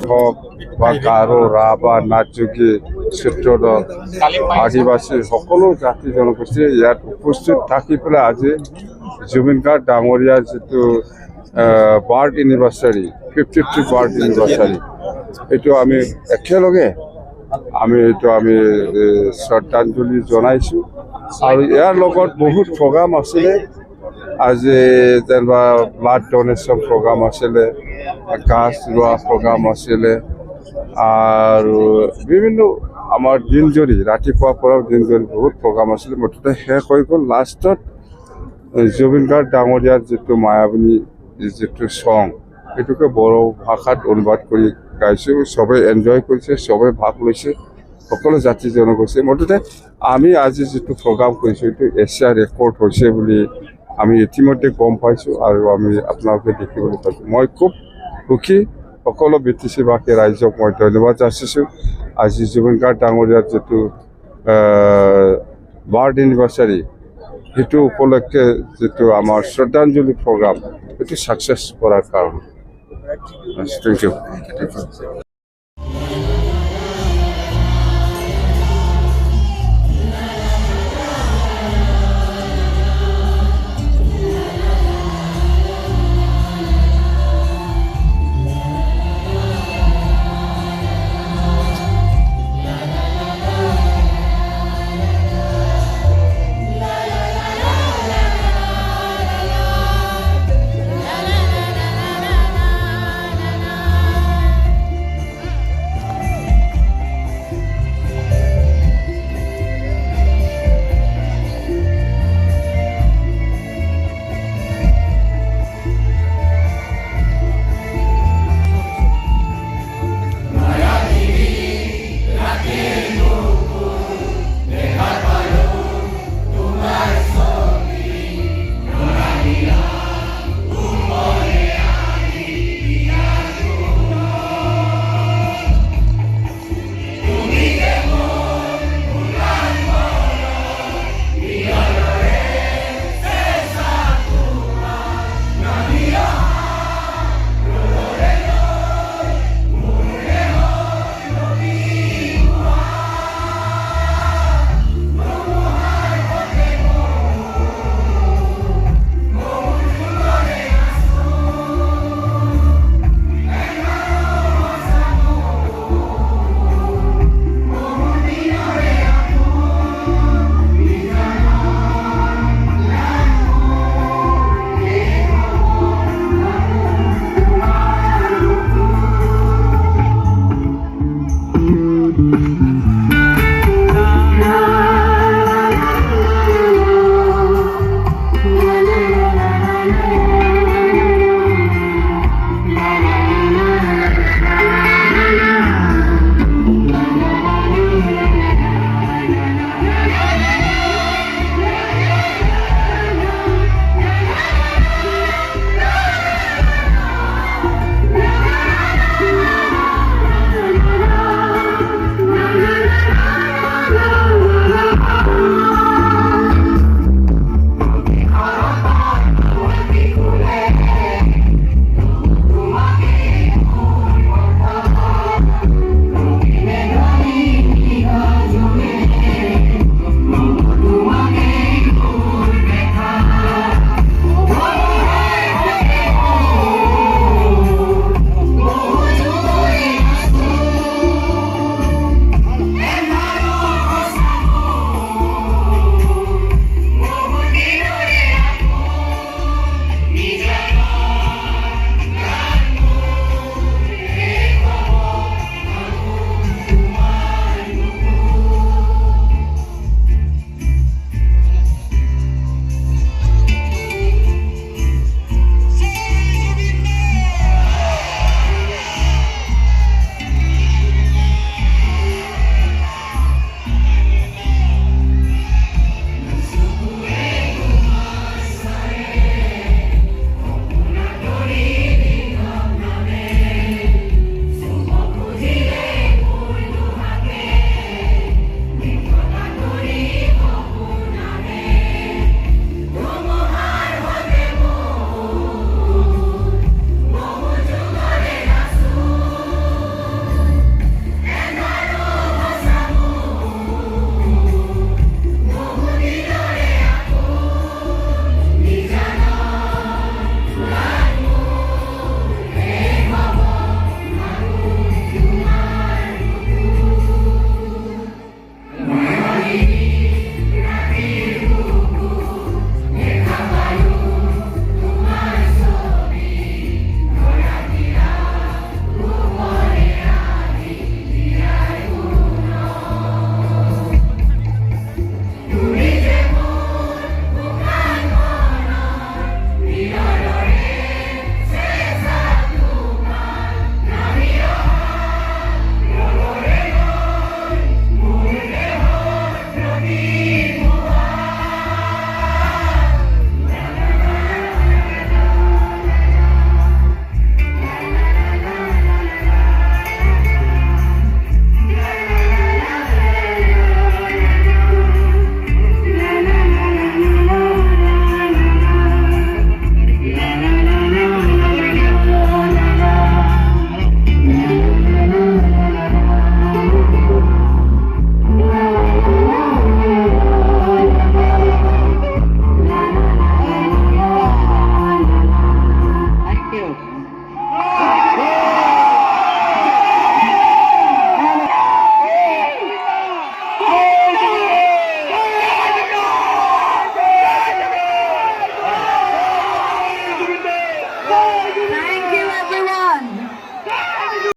হওক বা গাৰো ৰাভা নাথযোগী ক্ষেত্ৰত আদিবাসী সকলো জাতি জনগোষ্ঠী ইয়াত উপস্থিত থাকি পেলাই আজি জুবিন গাৰ্গ ডাঙৰীয়াৰ যিটো বাৰ্থ এনিভাৰ্চাৰী 53 বাৰ্থ এনিভাৰ্চাৰী এইটো আমি একেলগে আমি শ্ৰদ্ধাঞ্জলি জনাইছোঁ আৰু ইয়াৰ লগত বহুত প্ৰগ্ৰাম আছিলে আজি যেনিবা ব্লাড ডনেশ্যন প্ৰগ্ৰাম আছিলে গাছ ৰোৱা প্ৰগ্ৰাম আছিলে আৰু বিভিন্ন আমাৰ দিনজুৰি ৰাতিপুৱাৰ পৰা দিনজুৰি বহুত প্ৰগ্ৰাম আছিলে মুঠতে শেষ হৈ গ'ল লাষ্টত জুবিন গাৰ্গ ডাঙৰীয়াৰ যিটো মায়াবিনী যিটো চং সেইটোকে বড়ো ভাষাত অনুবাদ কৰি গাইছোঁ চবেই এনজয় কৰিছে চবেই ভাগ লৈছে সকলো জাতি জনগোষ্ঠী মুঠতে আমি আজি যিটো প্ৰগ্ৰাম কৰিছোঁ এইটো এছিয়া ৰেকৰ্ড হৈছে বুলি আমি ইতিমধ্যে গম পাইছোঁ আৰু আমি আপোনালোকে দেখিবলৈ পাইছোঁ মই খুব সুখী সকলো BTC-বাসী ৰাইজক মই ধন্যবাদ যাচিছোঁ আজি জুবিন গাৰ্গ ডাঙৰীয়াৰ যিটো বাৰ্থ এনিভাৰ্চাৰী সেইটো উপলক্ষে যিটো আমাৰ শ্ৰদ্ধাঞ্জলি প্ৰগ্ৰাম সেইটো ছাকচেছ কৰাৰ কাৰণে থেংক ইউ